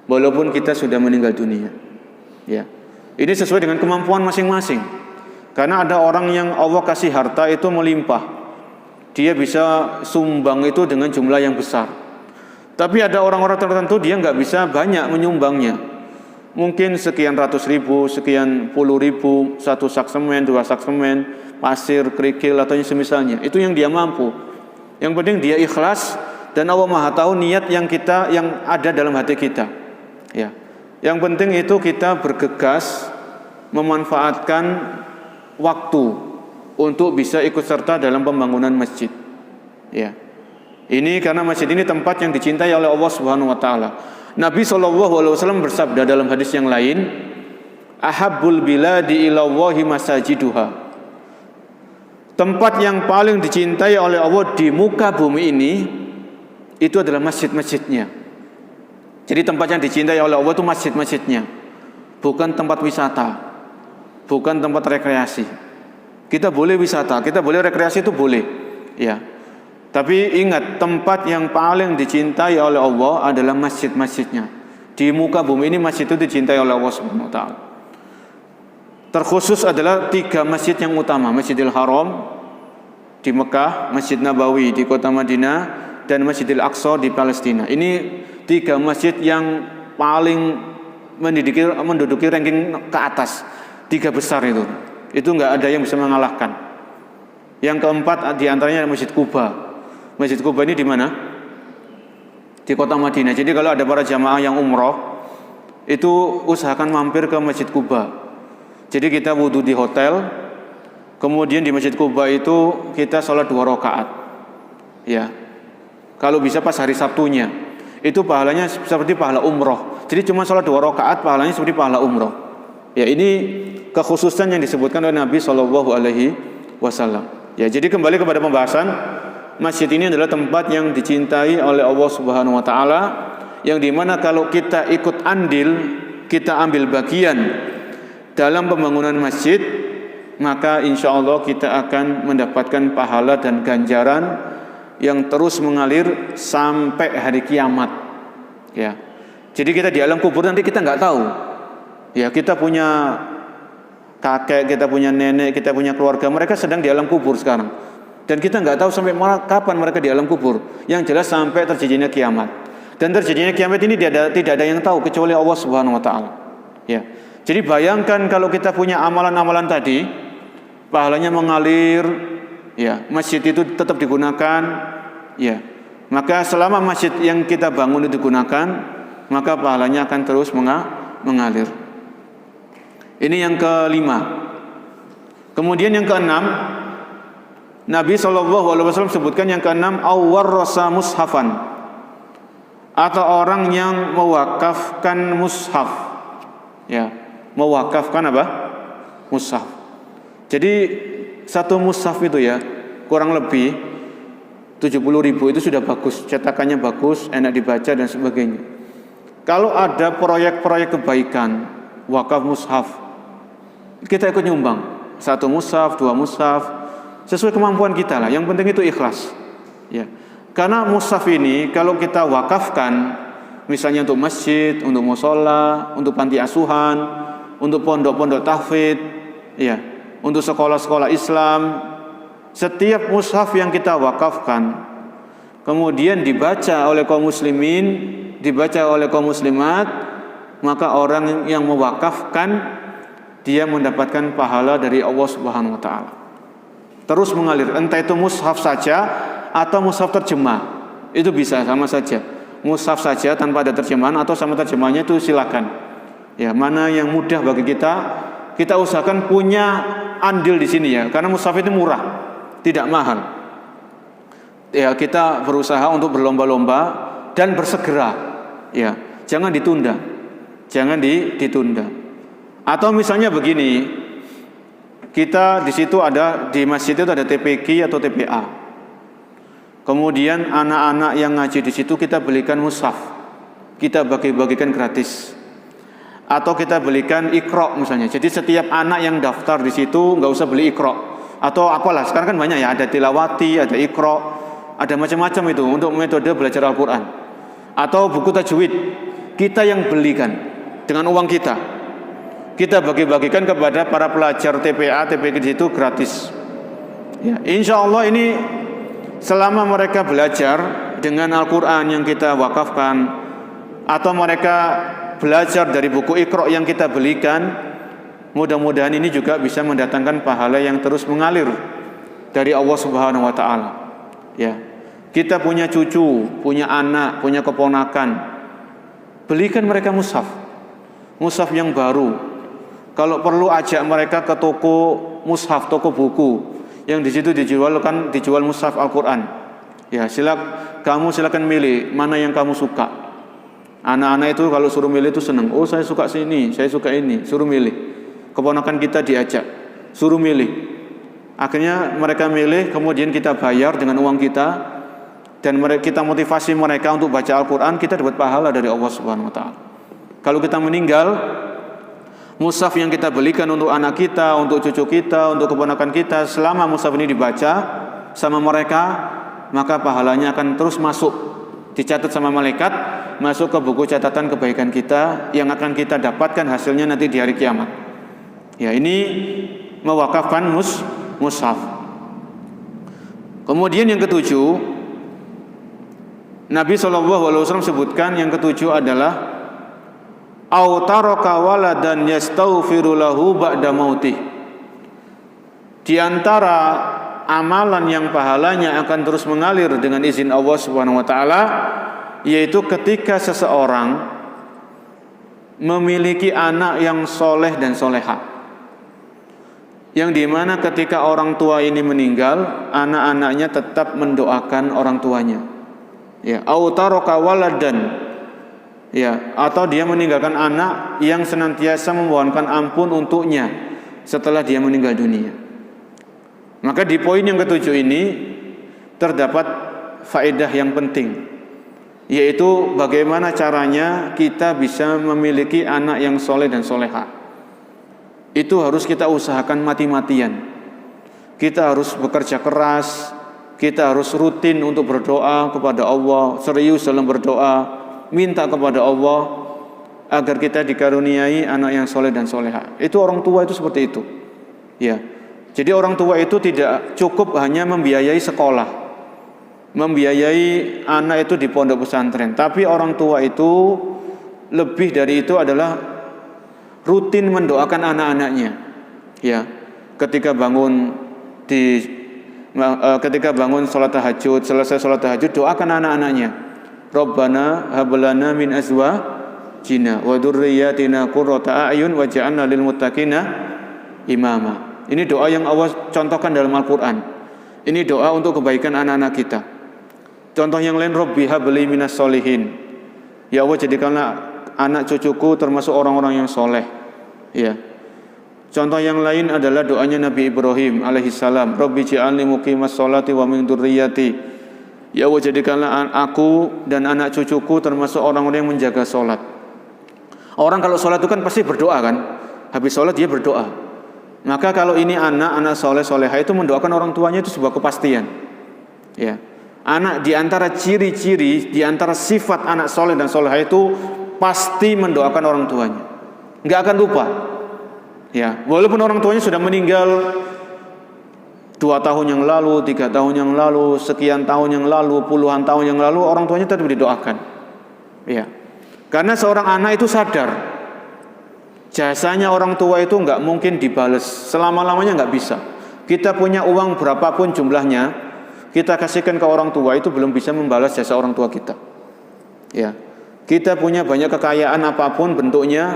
walaupun kita sudah meninggal dunia. Ya, ini sesuai dengan kemampuan masing-masing. Karena ada orang yang Allah kasih harta itu melimpah, dia bisa sumbang itu dengan jumlah yang besar. Tapi ada orang-orang tertentu dia nggak bisa banyak menyumbangnya. Mungkin sekian ratus ribu, sekian puluh ribu, satu sak semen, dua sak semen, pasir, kerikil atau semisalnya. Itu yang dia mampu. Yang penting dia ikhlas dan Allah Maha tahu niat yang ada dalam hati kita. Ya. Yang penting itu kita bergegas memanfaatkan waktu untuk bisa ikut serta dalam pembangunan masjid. Ya. Ini karena masjid ini tempat yang dicintai oleh Allah Subhanahu wa taala. Nabi SAW bersabda dalam hadis yang lain, ahabbul biladi ilallahi masajiduha. Tempat yang paling dicintai oleh Allah di muka bumi ini itu adalah masjid-masjidnya. Jadi tempat yang dicintai oleh Allah itu masjid-masjidnya, bukan tempat wisata, bukan tempat rekreasi. Kita boleh wisata, kita boleh rekreasi, itu boleh, ya. Tapi ingat, tempat yang paling dicintai oleh Allah adalah masjid-masjidnya. Di muka bumi ini masjid itu dicintai oleh Allah Subhanahu wa taala. Terkhusus adalah 3 masjid yang utama, Masjidil Haram di Mekah, Masjid Nabawi di kota Madinah, dan Masjidil Aqsa di Palestina. Ini 3 masjid yang paling menduduki ranking ke atas, 3 besar itu. Itu enggak ada yang bisa mengalahkan. Yang keempat diantaranya Masjid Quba. Masjid Quba ini di mana? Di kota Madinah. Jadi kalau ada para jamaah yang umroh, itu usahakan mampir ke Masjid Quba. Jadi kita wudhu di hotel, kemudian di Masjid Quba itu kita sholat 2 rakaat. Ya, kalau bisa pas hari Sabtunya, itu pahalanya seperti pahala umroh. Jadi cuma sholat 2 rakaat, pahalanya seperti pahala umroh. Ya, ini kekhususan yang disebutkan oleh Nabi SAW. Ya, jadi kembali kepada pembahasan. Masjid ini adalah tempat yang dicintai oleh Allah Subhanahu wa taala, yang dimana kalau kita ikut andil, kita ambil bagian dalam pembangunan masjid, maka insya Allah kita akan mendapatkan pahala dan ganjaran yang terus mengalir sampai hari kiamat. Ya, jadi kita di alam kubur nanti kita nggak tahu. Ya, kita punya kakek, kita punya nenek, kita punya keluarga, mereka sedang di alam kubur sekarang. Dan kita nggak tahu sampai kapan mereka di alam kubur. Yang jelas sampai terjadinya kiamat. Dan terjadinya kiamat ini tidak ada yang tahu kecuali Allah Subhanahu wa taala. Ya. Jadi bayangkan kalau kita punya amalan-amalan tadi, pahalanya mengalir, ya, masjid itu tetap digunakan, ya. Maka selama masjid yang kita bangun itu digunakan, maka pahalanya akan terus mengalir. Ini yang kelima. Kemudian yang keenam, Nabi SAW sebutkan yang keenam, awwarrasa mushafan, atau orang yang mewakafkan mushaf. Ya, mewakafkan apa? Mushaf. Jadi satu mushaf itu ya kurang lebih 70.000 itu sudah bagus, cetakannya bagus, enak dibaca dan sebagainya. Kalau ada proyek-proyek kebaikan, wakaf mushaf, kita ikut nyumbang. 1 mushaf, 2 mushaf, sesuai kemampuan kita lah. Yang penting itu ikhlas. Ya. Karena mushaf ini kalau kita wakafkan, misalnya untuk masjid, untuk mushola, untuk panti asuhan, untuk pondok-pondok tahfidz, ya, untuk sekolah-sekolah Islam, setiap mushaf yang kita wakafkan, kemudian dibaca oleh kaum muslimin, dibaca oleh kaum muslimat, maka orang yang mewakafkan dia mendapatkan pahala dari Allah Subhanahu wa taala. Terus mengalir, entah itu mushaf saja atau mushaf terjemah. Itu bisa sama saja. Mushaf saja tanpa ada terjemahan atau sama terjemahnya itu silakan. Ya, mana yang mudah bagi kita usahakan punya andil di sini ya, karena mushaf itu murah, tidak mahal. Ya, kita berusaha untuk berlomba-lomba dan bersegera. Ya, jangan ditunda. Jangan ditunda. Atau misalnya begini, kita di situ ada di masjid itu ada TPQ atau TPA. Kemudian anak-anak yang ngaji di situ kita belikan mushaf. Kita bagi-bagikan gratis. Atau kita belikan Iqra misalnya. Jadi setiap anak yang daftar di situ nggak usah beli Iqra atau apalah. Sekarang kan banyak ya, ada tilawati, ada Iqra, ada macam-macam itu untuk metode belajar Al-Qur'an. Atau buku tajwid kita yang belikan dengan uang kita. Kita bagi-bagikan kepada para pelajar TPA, TPQ di situ gratis. Ya, insya Allah ini selama mereka belajar dengan Al-Qur'an yang kita wakafkan atau mereka belajar dari buku Iqra yang kita belikan, mudah-mudahan ini juga bisa mendatangkan pahala yang terus mengalir dari Allah Subhanahu wa taala. Ya. Kita punya cucu, punya anak, punya keponakan. Belikan mereka mushaf. Mushaf yang baru. Kalau perlu ajak mereka ke toko mushaf, toko buku yang di situ dijual mushaf Al-Qur'an. Ya, kamu silakan milih mana yang kamu suka. Anak-anak itu kalau suruh milih itu senang. Oh, saya suka sini, saya suka ini, suruh milih. Keponakan kita diajak, suruh milih. Akhirnya mereka milih, kemudian kita bayar dengan uang kita dan kita motivasi mereka untuk baca Al-Qur'an, kita dapat pahala dari Allah Subhanahu wa taala. Kalau kita meninggal, mushaf yang kita belikan untuk anak kita, untuk cucu kita, untuk keponakan kita, selama mushaf ini dibaca sama mereka, maka pahalanya akan terus masuk, dicatat sama malaikat, masuk ke buku catatan kebaikan kita yang akan kita dapatkan hasilnya nanti di hari kiamat. Ya, ini mewakafkan mushaf. Kemudian yang ketujuh, Nabi SAW sebutkan yang ketujuh adalah au taraka waladan yastaghfiru lahu ba'da mautih. Di antara amalan yang pahalanya akan terus mengalir dengan izin Allah Subhanahu wa taala, yaitu ketika seseorang memiliki anak yang soleh dan soleha, yang dimana ketika orang tua ini meninggal, anak-anaknya tetap mendoakan orang tuanya. Ya, au taraka waladan, ya, atau dia meninggalkan anak yang senantiasa memohonkan ampun untuknya setelah dia meninggal dunia. Maka di poin yang ketujuh ini terdapat faedah yang penting, yaitu bagaimana caranya kita bisa memiliki anak yang soleh dan soleha. Itu harus kita usahakan mati-matian. Kita harus bekerja keras, kita harus rutin untuk berdoa kepada Allah, serius dalam berdoa, minta kepada Allah agar kita dikaruniai anak yang soleh dan soleha. Itu orang tua itu seperti itu. Ya. Jadi orang tua itu tidak cukup hanya membiayai sekolah, membiayai anak itu di pondok pesantren, tapi orang tua itu lebih dari itu adalah rutin mendoakan anak-anaknya. Ya, ketika bangun sholat tahajud, selesai sholat tahajud, doakan anak-anaknya. Rabbana hablana min azwajina wa dzurriyyatina qurrata a'yun waj'alna lil muttaqina imama. Ini doa yang Allah contohkan dalam Al-Qur'an. Ini doa untuk kebaikan anak-anak kita. Contoh yang lain, Rabbi habli minas solihin. Ya Allah, jadikanlah anak cucuku termasuk orang-orang yang soleh. Ya. Contoh yang lain adalah doanya Nabi Ibrahim alaihissalam, Rabbi ja'alni muqimas sholati wa min dzurriyyati. Ya Allah, jadikanlah aku dan anak cucuku termasuk orang-orang yang menjaga sholat. Orang kalau sholat itu kan pasti berdoa kan. Habis sholat dia berdoa. Maka kalau ini anak soleh soleha itu mendoakan orang tuanya, itu sebuah kepastian. Ya. Anak di antara ciri-ciri, di antara sifat anak soleh dan soleha itu pasti mendoakan orang tuanya. Nggak akan lupa. Ya, walaupun orang tuanya sudah meninggal 2 tahun yang lalu, 3 tahun yang lalu, sekian tahun yang lalu, puluhan tahun yang lalu, orang tuanya tetap didoakan. Ya. Karena seorang anak itu sadar jasanya orang tua itu nggak mungkin dibales selama-lamanya, nggak bisa. Kita punya uang berapapun jumlahnya, kita kasihkan ke orang tua itu belum bisa membalas jasa orang tua kita. Ya, kita punya banyak kekayaan apapun bentuknya,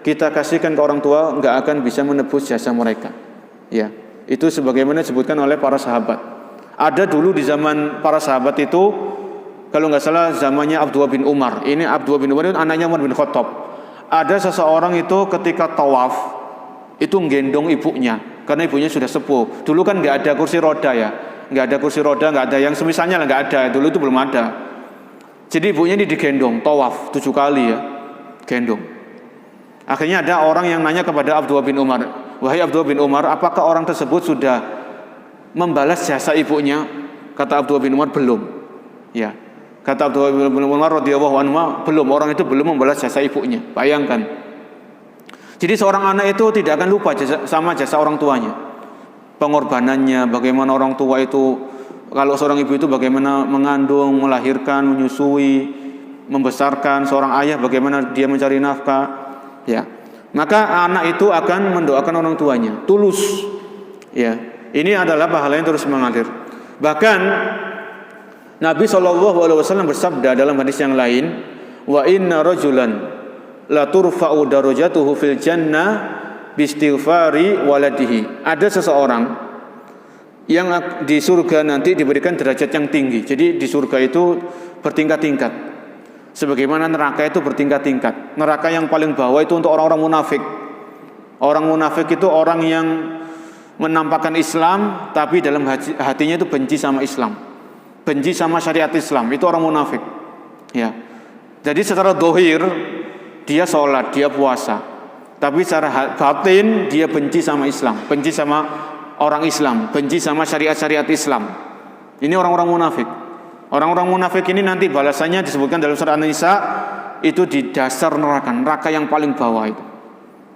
kita kasihkan ke orang tua nggak akan bisa menebus jasa mereka. Ya, itu sebagaimana disebutkan oleh para sahabat. Ada dulu di zaman para sahabat itu, kalau nggak salah zamannya Abdullah bin Umar. Ini Abdullah bin Umar itu anaknya Umar bin Khattab. Ada seseorang itu ketika tawaf itu gendong ibunya, karena ibunya sudah sepuh. Dulu kan nggak ada kursi roda ya, nggak ada kursi roda, nggak ada yang semisalnya lah, nggak ada. Dulu itu belum ada. Jadi ibunya ini digendong, tawaf 7 kali ya, gendong. Akhirnya ada orang yang nanya kepada Abdullah bin Umar, wahai Abdullah bin Umar, apakah orang tersebut sudah membalas jasa ibunya? Kata Abdullah bin Umar, belum. Ya, kata Abdullah bin Umar radhiyallahu anhu, belum, orang itu belum membalas jasa ibunya. Bayangkan. Jadi seorang anak itu tidak akan lupa sama jasa orang tuanya. Pengorbanannya, bagaimana orang tua itu, kalau seorang ibu itu bagaimana mengandung, melahirkan, menyusui, membesarkan, seorang ayah bagaimana dia mencari nafkah, ya. Maka anak itu akan mendoakan orang tuanya, tulus. Ya, ini adalah pahala yang terus mengalir. Bahkan Nabi SAW bersabda dalam hadis yang lain, wa inna rajulan la turfa'u darajatuhu fil jannah bistighfari waladihi. Ada seseorang yang di surga nanti diberikan derajat yang tinggi. Jadi di surga itu bertingkat-tingkat, sebagaimana neraka itu bertingkat-tingkat. Neraka yang paling bawah itu untuk orang-orang munafik. Orang munafik itu orang yang menampakkan Islam tapi dalam hatinya itu benci sama Islam, benci sama syariat Islam. Itu orang munafik. Ya. Jadi secara dohir dia sholat, dia puasa, tapi secara batin dia benci sama Islam, benci sama orang Islam, benci sama syariat-syariat Islam. Ini orang-orang munafik. Orang-orang munafik ini nanti balasannya disebutkan dalam surah An-Nisa, itu di dasar neraka, neraka yang paling bawah itu.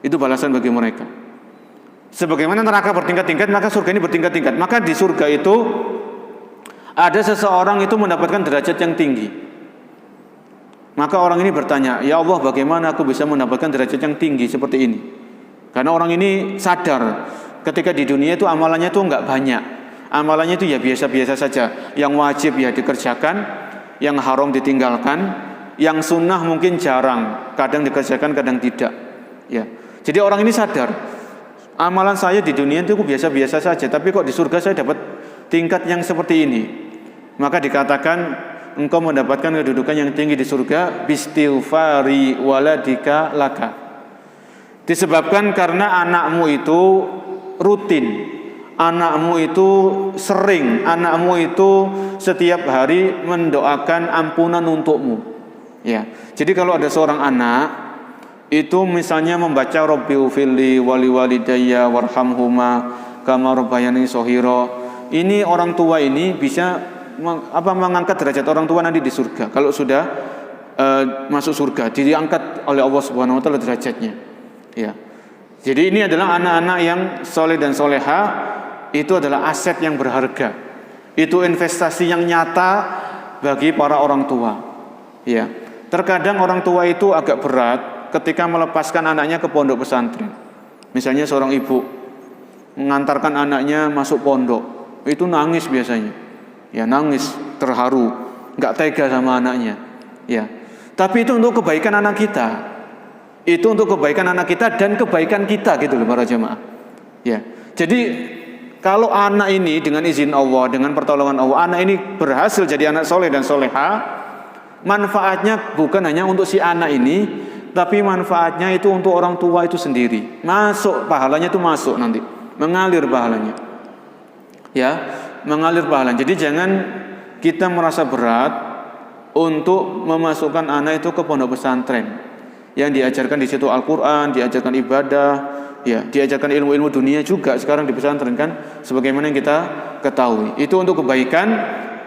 Itu balasan bagi mereka. Sebagaimana neraka bertingkat-tingkat, maka surga ini bertingkat-tingkat. Maka di surga itu ada seseorang itu mendapatkan derajat yang tinggi. Maka orang ini bertanya, ya Allah, bagaimana aku bisa mendapatkan derajat yang tinggi seperti ini? Karena orang ini sadar ketika di dunia itu amalannya itu enggak banyak. Amalannya itu ya biasa-biasa saja. Yang wajib ya dikerjakan, yang haram ditinggalkan, yang sunnah mungkin jarang, kadang dikerjakan, kadang tidak. Ya. Jadi orang ini sadar, amalan saya di dunia itu biasa-biasa saja, tapi kok di surga saya dapat tingkat yang seperti ini. Maka dikatakan engkau mendapatkan kedudukan yang tinggi di surga bistighfari waladika laka. Disebabkan karena anakmu itu rutin, anakmu itu sering, anakmu itu setiap hari mendoakan ampunan untukmu. Ya. Jadi kalau ada seorang anak itu misalnya membaca Rabbighfirli wali walidayya warhamhuma kama rabbayani shaghira, ini orang tua ini bisa mengangkat derajat orang tua nanti di surga. Kalau sudah masuk surga, diangkat oleh Allah Subhanahu wa taala derajatnya. Ya. Jadi ini adalah anak-anak yang soleh dan soleha, itu adalah aset yang berharga. Itu investasi yang nyata bagi para orang tua. Ya. Terkadang orang tua itu agak berat ketika melepaskan anaknya ke pondok pesantren. Misalnya seorang ibu mengantarkan anaknya masuk pondok, itu nangis biasanya. Ya, nangis, terharu, enggak tega sama anaknya. Ya. Tapi itu untuk kebaikan anak kita. Itu untuk kebaikan anak kita dan kebaikan kita gitu loh para jemaah. Ya. Jadi kalau anak ini dengan izin Allah, dengan pertolongan Allah, anak ini berhasil jadi anak soleh dan soleha, manfaatnya bukan hanya untuk si anak ini, tapi manfaatnya itu untuk orang tua itu sendiri. Masuk pahalanya itu masuk nanti, mengalir pahalanya. Ya, mengalir pahalanya. Jadi jangan kita merasa berat untuk memasukkan anak itu ke pondok pesantren. Yang diajarkan di situ Al-Quran, diajarkan ibadah, ya, diajarkan ilmu-ilmu dunia juga sekarang di pesantren kan, sebagaimana yang kita ketahui. Itu untuk kebaikan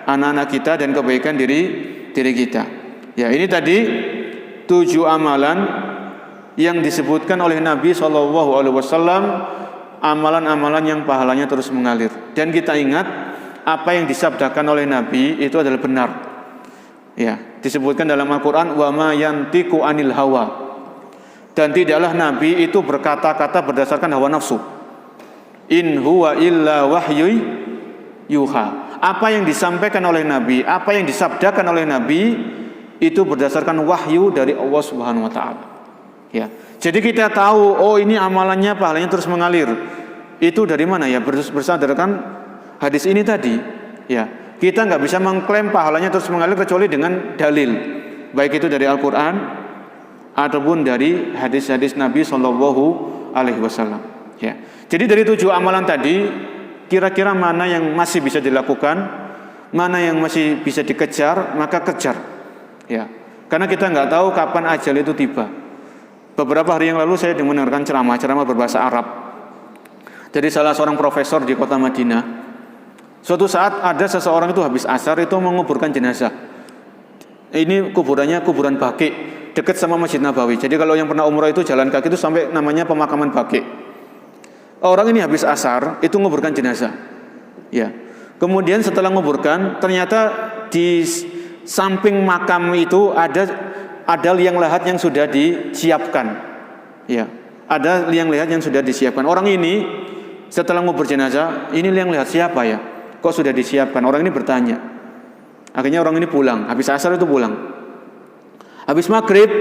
anak-anak kita dan kebaikan diri kita. Ya, ini tadi 7 amalan yang disebutkan oleh Nabi SAW, amalan-amalan yang pahalanya terus mengalir. Dan kita ingat apa yang disabdakan oleh Nabi itu adalah benar. Ya, disebutkan dalam Al-Quran, wa ma yantiqu anil hawa. Dan tidaklah Nabi itu berkata-kata berdasarkan hawa nafsu. In huwa illa wahyu yuha. Apa yang disampaikan oleh Nabi, apa yang disabdakan oleh Nabi itu berdasarkan wahyu dari Allah Subhanahu wa taala. Ya. Jadi kita tahu, oh ini amalannya, pahalanya terus mengalir. Itu dari mana ya? Berdasarkan hadis ini tadi. Ya. Kita nggak bisa mengklaim pahalanya terus mengalir kecuali dengan dalil. Baik itu dari Al-Qur'an ataupun dari hadis-hadis Nabi sallallahu alaihi wasallam. Ya. Jadi dari 7 amalan tadi, kira-kira mana yang masih bisa dilakukan, mana yang masih bisa dikejar, maka kejar. Ya, karena kita nggak tahu kapan ajal itu tiba. Beberapa hari yang lalu saya mendengarkan ceramah berbahasa Arab dari salah seorang profesor di kota Madinah. Suatu saat ada seseorang itu habis asar itu menguburkan jenazah. Ini kuburannya kuburan Baqi, dekat sama Masjid Nabawi. Jadi kalau yang pernah umrah itu jalan kaki itu sampai namanya pemakaman Baqi. Orang ini habis asar itu menguburkan jenazah. Ya. Kemudian setelah menguburkan, ternyata di samping makam itu ada liang lahat yang sudah disiapkan. Ya, ada liang lahat yang sudah disiapkan. Orang ini setelah ngubur jenazah, ini liang lahat siapa ya? Kok sudah disiapkan? Orang ini bertanya. Akhirnya orang ini pulang. Habis asar itu pulang. Habis maghrib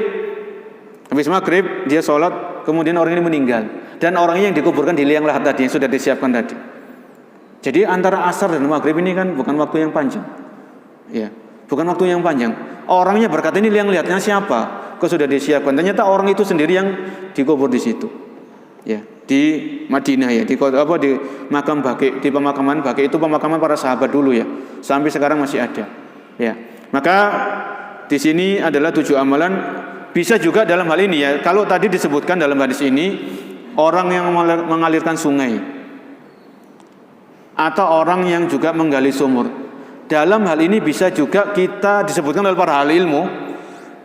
dia sholat. Kemudian orang ini meninggal. Dan orangnya yang dikuburkan di liang lahat tadi yang sudah disiapkan tadi. Jadi antara asar dan maghrib ini kan bukan waktu yang panjang. Ya. Bukan waktu yang panjang. Orangnya berkata, ini liang lahatnya siapa? Kok sudah disiapkan? Ternyata orang itu sendiri yang dikubur di situ. Ya, di Madinah ya, di makam Baqi, di pemakaman Baqi itu pemakaman para sahabat dulu ya. Sampai sekarang masih ada. Ya. Maka di sini adalah 7 amalan. Bisa juga dalam hal ini ya. Kalau tadi disebutkan dalam hadis ini orang yang mengalirkan sungai atau orang yang juga menggali sumur. Dalam hal ini bisa juga kita disebutkan oleh para ahli ilmu,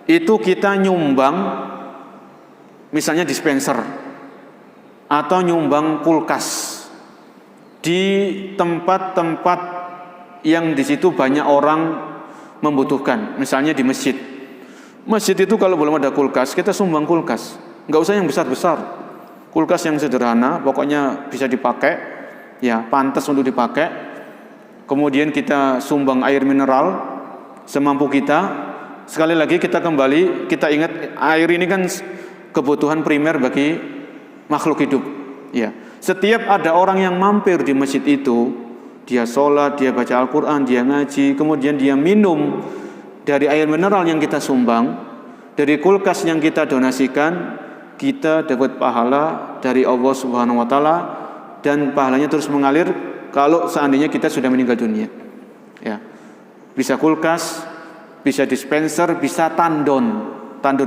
itu kita nyumbang misalnya dispenser atau nyumbang kulkas di tempat-tempat yang di situ banyak orang membutuhkan, misalnya di masjid. Masjid itu kalau belum ada kulkas, kita sumbang kulkas. Nggak usah yang besar-besar. Kulkas yang sederhana, pokoknya bisa dipakai, ya pantas untuk dipakai. Kemudian kita sumbang air mineral semampu kita. Sekali lagi kita ingat air ini kan kebutuhan primer bagi makhluk hidup. Ya, setiap ada orang yang mampir di masjid itu, dia sholat, dia baca Al-Quran, dia ngaji, kemudian dia minum dari air mineral yang kita sumbang, dari kulkas yang kita donasikan, kita dapat pahala dari Allah Subhanahu wa taala dan pahalanya terus mengalir. Kalau seandainya kita sudah meninggal dunia, ya, bisa kulkas, bisa dispenser, bisa tandon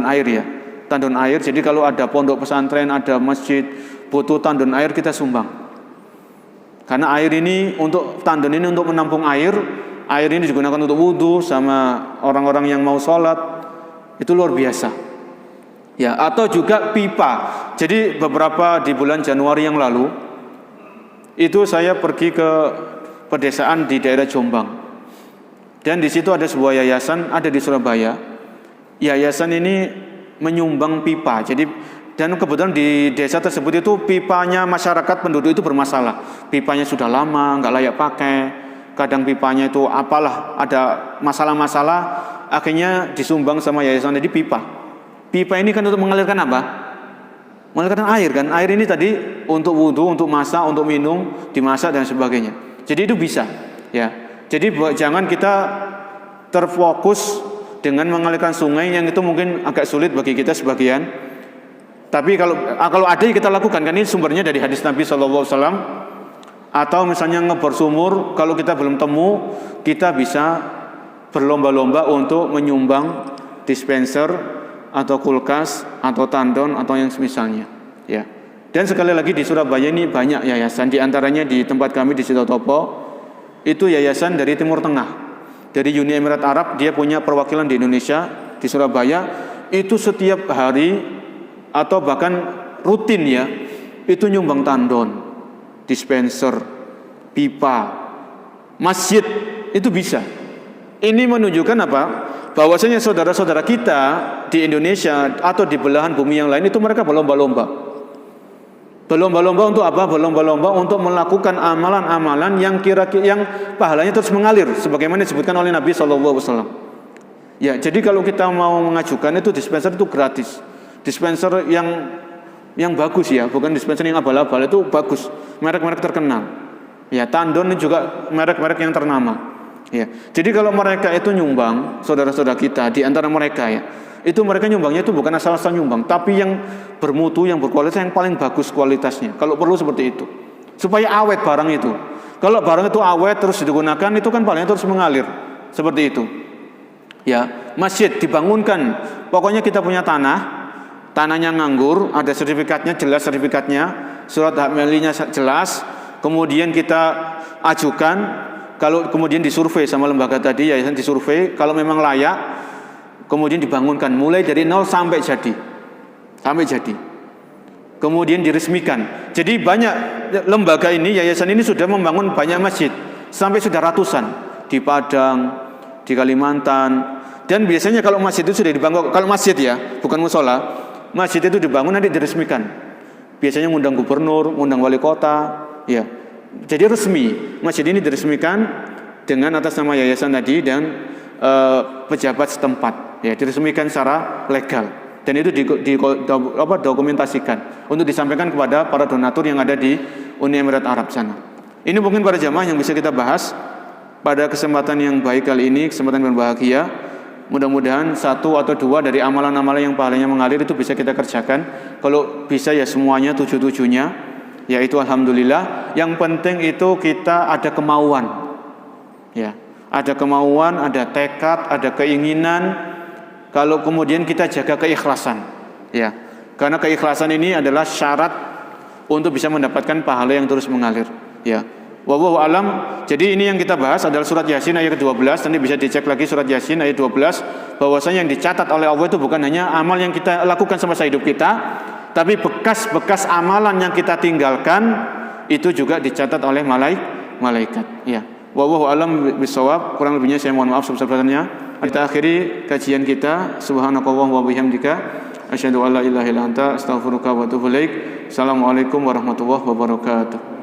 air ya, tandon air. Jadi kalau ada pondok pesantren, ada masjid butuh tandon air, kita sumbang. Karena air ini tandon ini untuk menampung air ini digunakan untuk wudhu sama orang-orang yang mau sholat, itu luar biasa. Ya, atau juga pipa. Jadi beberapa di bulan Januari yang lalu itu saya pergi ke pedesaan di daerah Jombang. Dan di situ ada sebuah yayasan, ada di Surabaya. Yayasan ini menyumbang pipa. Jadi dan kebetulan di desa tersebut itu pipanya masyarakat penduduk itu bermasalah. Pipanya sudah lama, nggak layak pakai. Kadang pipanya itu apalah, ada masalah-masalah. Akhirnya disumbang sama yayasan. Jadi pipa ini kan untuk mengalirkan apa? Mengalirkan air kan. Air ini tadi untuk wudhu, untuk masak, untuk minum, dimasak dan sebagainya. Jadi itu bisa, ya. Jadi jangan kita terfokus dengan mengalirkan sungai yang itu mungkin agak sulit bagi kita sebagian. Tapi kalau ada yang kita lakukan, kan ini sumbernya dari hadis Nabi SAW. Atau misalnya ngebor sumur, kalau kita belum temu, kita bisa berlomba-lomba untuk menyumbang dispenser atau kulkas atau tandon atau yang semisalnya, ya. Dan sekali lagi di Surabaya ini banyak yayasan, di antaranya di tempat kami di Sitotopo itu yayasan dari Timur Tengah, dari Uni Emirat Arab. Dia punya perwakilan di Indonesia, di Surabaya. Itu setiap hari atau bahkan rutin ya, itu nyumbang tandon, dispenser, pipa, masjid, itu bisa. Ini menunjukkan apa? Bahwasanya saudara-saudara kita di Indonesia atau di belahan bumi yang lain itu mereka berlomba-lomba. Berlomba-lomba untuk apa? Berlomba-lomba untuk melakukan amalan-amalan yang kira-kira yang pahalanya terus mengalir sebagaimana disebutkan oleh Nabi SAW. Ya, jadi kalau kita mau mengajukan itu dispenser itu gratis. Dispenser yang bagus ya, bukan dispenser yang abal-abal, itu bagus. Merek-merek terkenal. Ya, Tandon juga merek-merek yang ternama. Ya. Jadi kalau mereka itu nyumbang, saudara-saudara kita di antara mereka ya, itu mereka nyumbangnya itu bukan asal-asal nyumbang, tapi yang bermutu, yang berkualitas, yang paling bagus kualitasnya. Kalau perlu seperti itu, supaya awet barang itu. Kalau barang itu awet terus digunakan, itu kan palingnya terus mengalir. Seperti itu. Ya, masjid dibangunkan. Pokoknya kita punya tanahnya nganggur, ada sertifikatnya, jelas sertifikatnya, surat hak miliknya jelas. Kemudian kita ajukan, kalau kemudian disurvei sama lembaga tadi, yayasan disurvei, kalau memang layak, kemudian dibangunkan mulai dari nol sampai jadi. Kemudian diresmikan. Jadi banyak lembaga ini, yayasan ini sudah membangun banyak masjid, sampai sudah ratusan di Padang, di Kalimantan. Dan biasanya kalau masjid itu sudah dibangun, kalau masjid ya, bukan musola, masjid itu dibangun nanti diresmikan. Biasanya ngundang gubernur, ngundang wali kota, ya. Jadi resmi, masjid ini diresmikan dengan atas nama yayasan tadi dan pejabat setempat, ya, diresmikan secara legal. Dan itu dokumentasikan untuk disampaikan kepada para donatur yang ada di Uni Emirat Arab sana. Ini mungkin para jamaah yang bisa kita bahas pada kesempatan yang baik kali ini, kesempatan yang berbahagia. Mudah-mudahan satu atau dua dari amalan-amalan yang pahalanya mengalir itu bisa kita kerjakan. Kalau bisa ya semuanya, tujuh-tujuhnya, yaitu alhamdulillah. Yang penting itu kita ada kemauan, ya, ada kemauan, ada tekad, ada keinginan. Kalau kemudian kita jaga keikhlasan, ya, karena keikhlasan ini adalah syarat untuk bisa mendapatkan pahala yang terus mengalir, ya. Wallahu alam. Jadi ini yang kita bahas adalah surat Yasin ayat 12. Nanti bisa dicek lagi surat Yasin ayat 12, bahwasanya yang dicatat oleh Allah itu bukan hanya amal yang kita lakukan semasa hidup kita, tapi bekas-bekas amalan yang kita tinggalkan itu juga dicatat oleh malaikat. Ya. Wallahu alam bisawab. Kurang lebihnya saya mohon maaf sebesar-besarnya. Kita akhiri kajian kita. Subhanakallah wa bihamdika, asyhadu an la ilaha illa anta, astaghfiruka wa atubu ilaik. Assalamualaikum warahmatullahi wabarakatuh.